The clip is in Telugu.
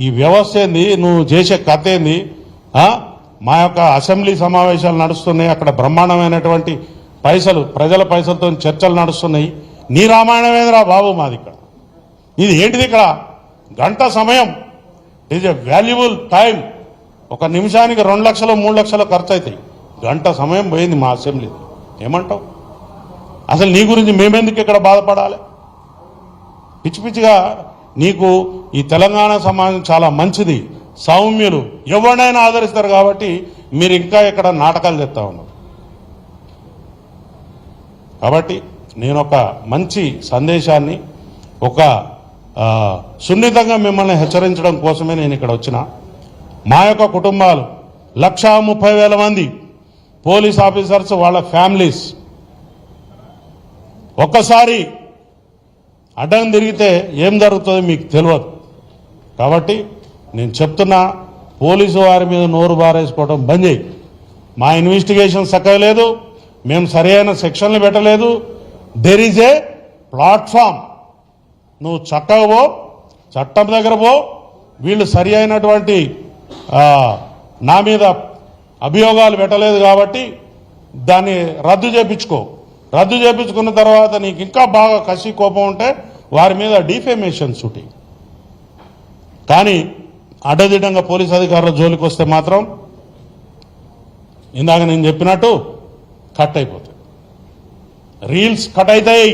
ఈ వ్యవస్థ ఏంది, నువ్వు చేసే కథ ఏంది? మా యొక్క అసెంబ్లీ సమావేశాలు నడుస్తున్నాయి, అక్కడ బ్రహ్మాండమైనటువంటి పైసలు, ప్రజల పైసలతో చర్చలు నడుస్తున్నాయి. నీ రామాయణమేంద్రా బాబు మాది ఇక్కడ? ఇది ఏంటిది? ఇక్కడ గంట సమయం, ఈజ్ ఎ వాల్యుబుల్ టైం. ఒక నిమిషానికి 2 లక్షలు 3 లక్షలు ఖర్చు అవుతాయి. గంట సమయం పోయింది మా అసెంబ్లీ. ఏమంటావు? అసలు నీ గురించి మేమెందుకు ఇక్కడ బాధపడాలి? పిచ్చి పిచ్చిగా నీకు ఈ తెలంగాణ సమాజం చాలా మంచిది, సౌమ్యులు, ఎవరినైనా ఆదరిస్తారు కాబట్టి మీరు ఇంకా ఇక్కడ నాటకాలు చెప్తా ఉన్నారు. కాబట్టి నేను ఒక మంచి సందేశాన్ని, ఒక సున్నితంగా మిమ్మల్ని హెచ్చరించడం కోసమే నేను ఇక్కడ వచ్చిన. మా యొక్క కుటుంబాలు 1,30,000 మంది పోలీస్ ఆఫీసర్స్, వాళ్ళ ఫ్యామిలీస్ ఒక్కసారి అడ్డం తిరిగితే ఏం జరుగుతుందో మీకు తెలియదు. కాబట్టి నేను చెప్తున్నా, పోలీసు వారి మీద నోరు బారేసుకోవడం బంద్ చేయి. మా ఇన్వెస్టిగేషన్ చక్కలేదు, మేము సరైన సెక్షన్లు పెట్టలేదు. There is a platform. నువ్వు చక్కగా పో, చట్టం దగ్గర పో. వీళ్ళు సరి అయినటువంటి నా మీద అభియోగాలు పెట్టలేదు కాబట్టి దాన్ని రద్దు చేయించుకో. రద్దు చేయించుకున్న తర్వాత నీకు ఇంకా బాగా కసి కోపం ఉంటే వారి మీద డిఫేమేషన్ సూటి. కానీ అడ్డదిడ్డంగా పోలీస్ అధికారుల జోలికి వస్తే మాత్రం ఇందాక నేను చెప్పినట్టు కట్ అయిపోతాయి, రీల్స్ కట్ అవుతాయి.